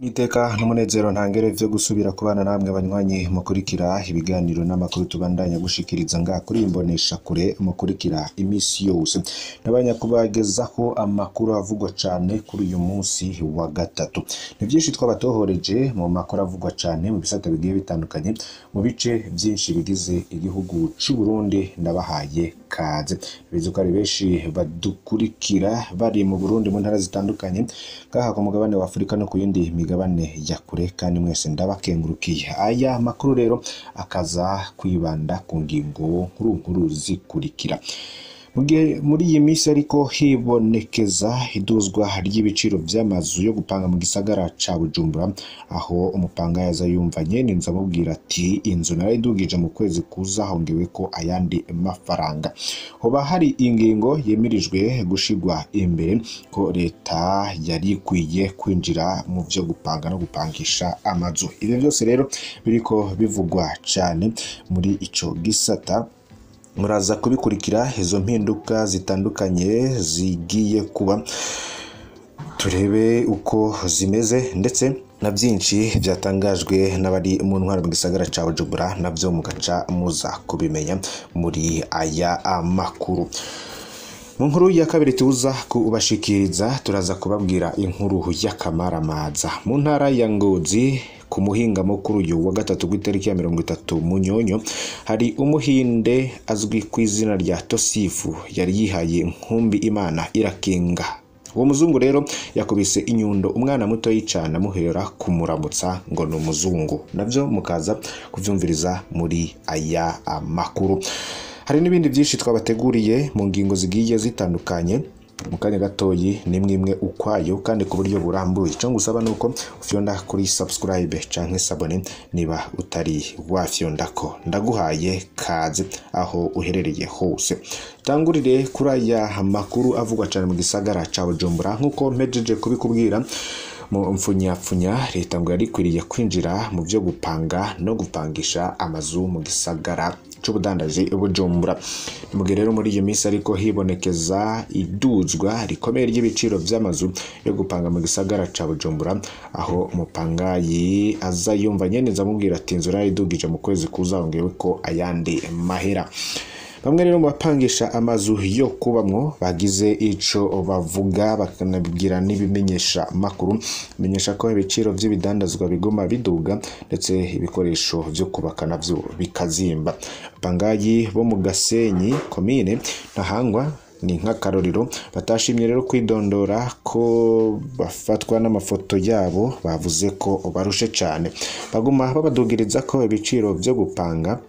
Iteka n'umunezero ntangere vyo gusubira kubana namwe banywanyi mukurikira ibiganiro n'amakuru tubandanya gushikiriza nga kuri imbonesha kure mukurikira imisi yose nabanya kubagezaho amakuru avugwa cane kuri uyu munsi wa gatatu. Ni vyinshi twabatohoreje mu makuru avugwa cane mu bisata bigiye bitandukanye mu bice vyinshi bigize igihugu c'u Burundi. Ndabahaye kaze bizuka ari benshi badukurikira bari mu Burundi mu ntara zitandukanye ngaha ku mugabane wa Afrika no ku yindi migabane ya kure, kandi mwese ndabakengurukiye. Aya makuru rero akaza kwibanda ku ngingo nkuru zikurikira. Muri iyi minsi ariko hibonekeza iduzwa ry'ibiciro vy'amazu yo gupanga mu gisagara ca Bujumbura, aho umupanga yaza yumva nyene nza mubwira ati inzu narayidugije mu kwezi kuza hongeweko ayandi mafaranga. Hoba hari ingingo yemirijwe gushigwa imbere ko leta yari ikwiye kwinjira mu vyo gupanga no gupangisha amazu. Ibyo byose rero biriko bivugwa cane muri ico gisata. Muraza kubikurikira izo mpinduka zitandukanye zigiye kuba, turebe uko zimeze ndetse na byinshi byatangajwe n'abari mu ntwara mu gisagara ca Bujumbura navyo mugaca muza kubimenya muri aya amakuru. Mu nkuru ya kabiri tuza kubashikiriza turaza kubabwira inkuru y'akamaramaza mu ntara ya Ngozi. Ku muhinga mukuru wa gatatu gw'itariki ya 30 Munyonyo hari umuhinde azwi ku izina rya Tosifu yari yihaye nkumbi Imana irakinga. Uwo muzungu rero yakubise inyundo umwana muto yicana muhera kumuramutsa ngo no muzungu. Navyo mukaza kuvyumviriza muri aya amakuru. Hari n'ibindi byinshi twabateguriye mu ngingo zigiye zitandukanye mu kanya gatoyi nimwe ukwayo kandi ku buryo burambuye. Cyo ngusaba nuko ufyonda kuri subscribe canke sabone niba utari wafyondako. Ndaguhaye kaze aho uherereye hose. Tangurire kuri aya makuru avugwa cyane mu gisagara ca Bujumbura nkuko mpejeje kubikubwira. Mu mfunyapfunya leta ngo yarikwiriye kwinjira mu byo gupanga no gupangisha amazu mu gisagara c'ubudandaji Bujumbura. Mugihe rero muri iyo minsi ariko hibonekeza iduzwa rikomeye ry'ibiciro vy'amazu yo gupanga mu gisagara ca Bujumbura, aho umupangayi aza yumva nyene zamubwira ati inzu yarayidugije mu kwezi kuza hongeweko ayandi mahera. Bamwe rero bapangisha amazu yo kubamwo bagize ico bavuga bakanabibwira n'ibimenyesha makuru menyesha ko ibiciro vy'ibidandazwa bigoma biduga ndetse ibikoresho vyo kubaka navyo bikazimba. Bangayi bo mu Gasenyi komine Ntahangwa ni nk'akarorero batashimye rero kwidondora ko bafatwa n'amafoto yabo, bavuze ko barushe cyane. Baguma babadugiriza ko ibiciro vyo gupanga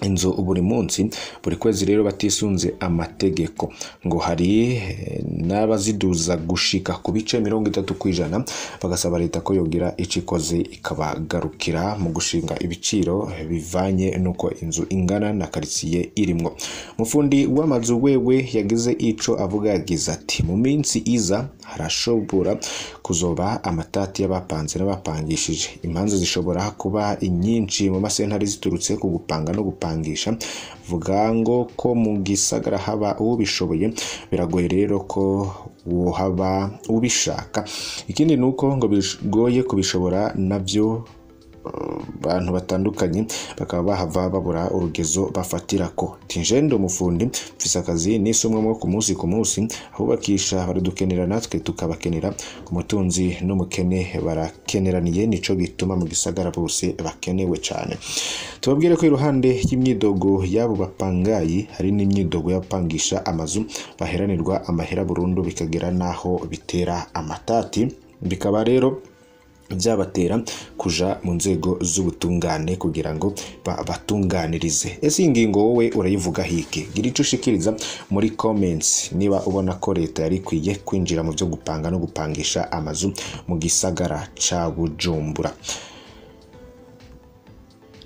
inzu buri munsi buri kwezi rero batisunze amategeko, ngo hari n'abaziduza gushika ku bice 30%, bagasaba leta ko yogira icikoze ikabagarukira mu gushinga ibiciro bivanye nuko inzu ingana na quartier irimwo. Mufundi w'amazu wewe yagize ico avuga, yagize ati mu minsi iza harashobora kuzoba amatati y'abapanze n'abapangishije. Impanze zishobora kuba inyinshi mu masentari ziturutse ku gupanga no gupangisha. Vuga ngo ko mu gisagara haba ubishoboye, biragoye rero ko wohaba ubishaka. Ikindi nuko ngo bigoye kubishobora navyo bantu batandukanye bakaba bahava babura urugezo bafatirako. Tinjendo umufundi mfise akazi nisomwe mu ku munsi ahubakisha baradukenera natwe tukabakenera, ku mutunzi n'umukene barakeneraniye, nico gituma mu gisagara bose bakenewe cyane. Tubabwire ko iruhande y'imyidogo yabo bapangayi hari n'imyidogo yapangisha amazu baheranirwa amahera burundu bikagera naho bitera amatati, bikaba rero byabatera kuja mu nzego z'ubutungane kugira ngo batunganirize. Ese ingingo wowe urayivuga hiki? Gira ico ushikiriza muri comments niba ubona ko leta yari kwiye kwinjira mu byo gupanga no gupangisha amazu mu gisagara ca Bujumbura.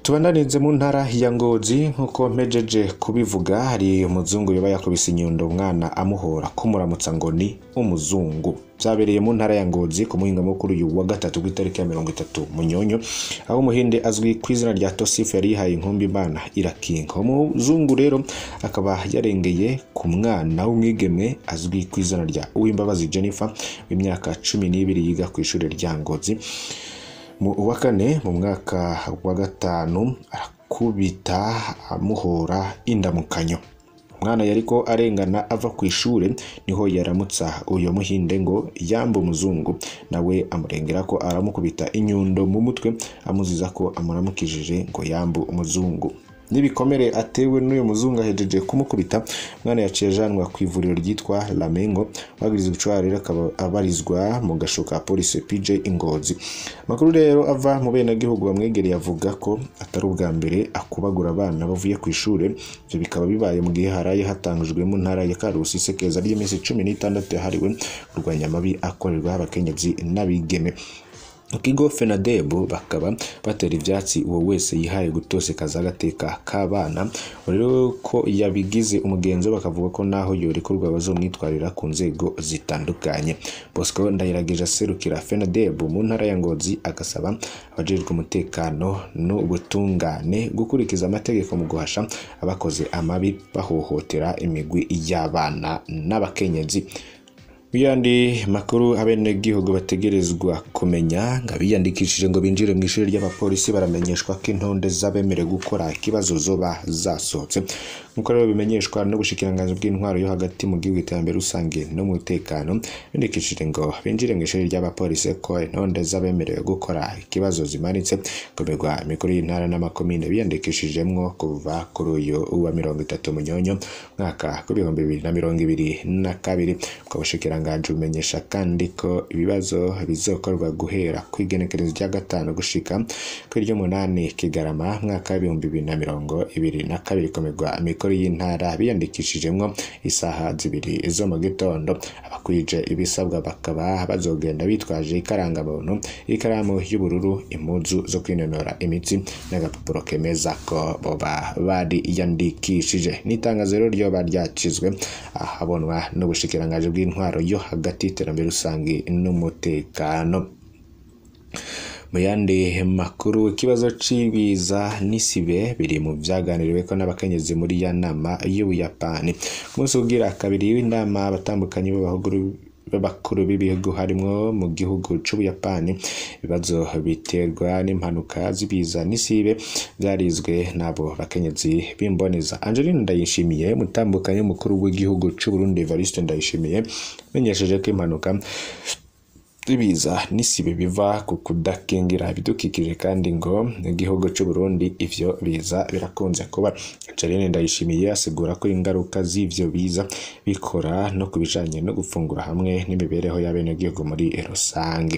Tubandanirize mu ntara ya Ngozi nkuko mpejeje kubivuga, hari umuzungu yoba yakubise inyundo umwana amuhora kumuramutsa ngo ni umuzungu. Byabereye mu ntara ya Ngozi ku muhinga mukuru uyu wa gatatu w'itariki ya 30 Munyonyo, aho umuhinde azwi ku izina rya Tosif yari yihaye inkumbi Imana irakinga. Umuzungu rero akaba yarengeye ku mwana w'umwigeme azwi ku izina rya Uwimbabazi Jennifer w'imyaka 12 yiga ku ishuri rya Ngozi. Wa kane mu mwaka wa gatanu arakubita amuhora indamukanyo. Umwana yariko arengana ava ku ishure niho yaramutsa uyo muhinde ngo yamba umuzungu, nawe amurengera ko aramukubita inyundo mu mutwe amuziza ko amuramukijije ngo yamba umuzungu. Nibikomere atewe n'uyo muzungu ahejeje kumukubita, mwana yaciye janwa ku ivuriro ryitwa Lamengo, bagiriza ubucwari akaba abarizwa mu gashoka police PJ Ingozi. Makuru rero ava mu bene gihugu bamwegereye avuga ko atari ubwa mbere akubagura abana bavuye ku ishure. Byo bikaba bibaye mu gihe haraye hatangujwe mu ntara ya Karusi isekeza ry'iminsi 16 yahariwe kurwanya amabi akorerwa abakenyezi n'abigeme. Ikigo FENADEB bakaba batera ivyatsi uwo wese yihaye gutosekaza agateka k'abana, rero ko yabigize umugenzo bakavuga ko naho yorekurwa bazomwitwarira ku nzego zitandukanye. Bosco Ndayirageje aserukira FENADEB mu ntara ya Ngozi agasaba abajejwe umutekano n'ubutungane gukurikiza amategeko mu guhasha abakoze amabi bahohotera imigwi y'abana n'abakenyezi. Biyandi makuru abene gihugu bategerezwa kumenya nga biyandikishije ngo binjire mu ishuri ry'abapolisi baramenyeshwa ko intonde zabemere gukora ikibazo zoba zasohotse. Nkuko rero bimenyeshwa n'ubushikiranganje bw'intwaro yo hagati mu gihugu iterambere rusange no mu mutekano, bindikishije ngo binjire mu ishuri ry'abapolisi ko intonde zabemere gukora ikibazo zimanitse kuberwa imikuru y'intara n'amakomine biyandikishijemwo kuva kuri uyu wa 30 Munyonyo mwaka wa 2022. Ubushikiranganje bumenyesha kandi ko ibibazo bizokorwa guhera ku igenekerezo rya 5 gushika kuri ryo 8 Kigarama mwaka wa 2022 komerwa imikoro y'intara biyandikishijemwo isaha 2 zo mu gitondo. Abakwije ibisabwa bakaba bazogenda bitwaje ikarangamuntu, ikaramu y'ubururu, impuzu zo kwinonora imitsi n'agapapuro kemeza ko boba bari yandikishije. Nitangazo rero ryo baryacizwe ahabonwa n'ubushikiranganje bw'intwaro yo hagati iterambere rusange n'umutekano. Muyandi makuru, ikibazo cibiza n'isibe biri mu vyaganiriwe ko n'abakenyezi muri ya nama y'Ubuyapani. Umunsi ugira kabiri w'inama batandukanye b'abakuru b'ibihugu harimwo mu gihugu c'Ubuyapani. Ibibazo biterwa n'impanuka zibiza n'isibe vyarizwe nabo bakenyezi b'imboneza. Angeline Ndayishimiye mutambukanye mukuru w'igihugu c'u Burundi Evariste Ndayishimiye menyesheje ko impanuka ibiza n'isibe biva ku kudakingira ibidukikije kandi ngo igihugu c'u Burundi ivyo biza birakunze kuba. Angeline Ndayishimiye asigura ko ingaruka z'ivyo biza bikora no kubijanye no gufungura hamwe n'imibereho y'abene gihugu muri rusange.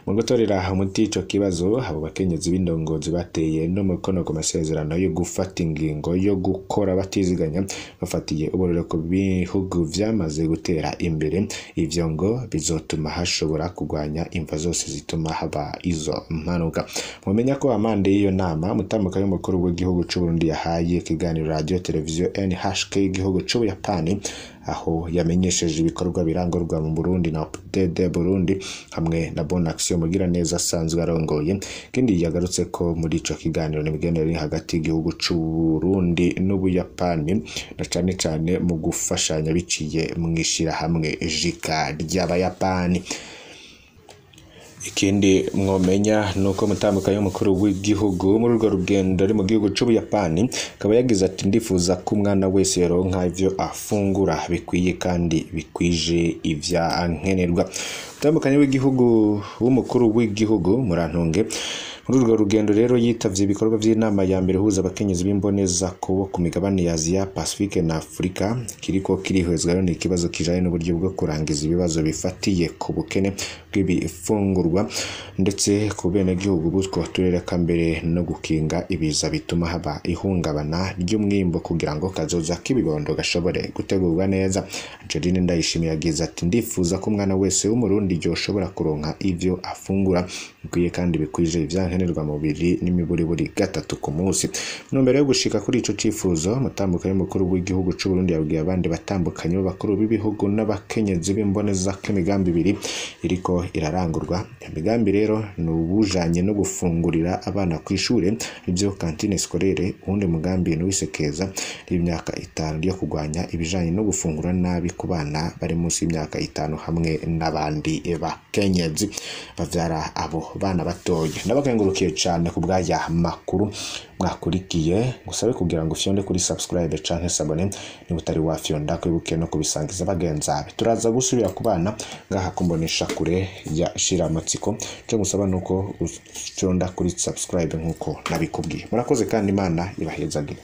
Mu gutorera umuti ico kibazo, abo bakenyezi b'indongozi bateye no mukono ku masezerano yo gufata ingingo yo gukora batiziganya bafatiye uburere ku bihugu vyamaze gutera imbere. Ivyo ngo bizotuma hashobora kugwanya imva zose zituma haba izo mpanuka. Mumenya ko amande y'iyo nama mutambuka y'umukuru w'igihugu c'u Burundi yahaye ikiganiro radio televiziyo NHK y'igihugu c'Ubuyapani, aho yamenyesheje ibikorwa birangorwa mu Burundi na PDD Burundi hamwe na Bonne Action mugira neza asanzwe arongoye. Kindi yagarutse ko muri ico kiganiro n'imigenderanire hagati y'igihugu c'u Burundi n'Ubuyapani na cane mu gufashanya biciye mwishira hamwe jika ry'Abayapani. Ikindi mwomenya nuko mutambuka y'umukuru w'igihugu muri urwo rugendo ari mu gihugu c'Ubuyapani akaba yagize ati ndifuza ko umwana wese yaronka ivyo afungura bikwiye kandi bikwije ivya nkenerwa. Mutambuka w'igihugu w'umukuru w'igihugu Murantunge muri urwo rugendo rero yitavye ibikorwa vy'inama ya mbere huza abakenyezi b'imboneza ko ku migabane ya Asia Pacifique na Afrika kiriko kirihwezwa rero n'ikibazo kijanye n'uburyo bwo kurangiza ibibazo bifatiye ku bukene bw'ibifungurwa ndetse ku bene gihugu butwo turere kambere no gukinga ibiza bituma haba ihungabana ry'umwimbo kugira ngo kazoza k'ibibondo gashobore gutegurwa neza. Angeline Ndayishimiye yagize ati ndifuza ko umwana wese w'umurundi yoshobora kuronka ivyo afungura bikwiye kandi bikwije ivya nkenerwa mubiri n'imiburiburi gatatu ku munsi. Mbere yo gushika kuri ico cifuzo mutambuka y'umukuru w'igihugu c'u Burundi yabwiye abandi batandukanye b'abakuru b'ibihugu n'abakenyezi b'imboneza ko imigambi ibiri iriko irarangurwa. Imigambi rero ni ubujanye no gufungurira abana kw'ishure ivyo kantine scolaire, uwundi mugambi n'uwisekeza y'imyaka 5 yo kugwanya ibijanye no gufungura nabi ku bana bari munsi y'imyaka 5 hamwe n'abandi bakenyezi bavyara abo bana batoye. Ndabakengurukiye cyane ku bw'aya makuru mwakurikiye, gusabe kugira ngo ufyonde kuri subscribe canke sabone niba utari wafyonda, kwibuke no kubisangiza bagenzabe. Turaza gusubira kubana ngaha kumbonesha kure ya Shiramatsiko, cyo gusaba nuko ufyonda kuri subscribe nkuko nabikubwiye. Murakoze kandi Imana ibahezagire.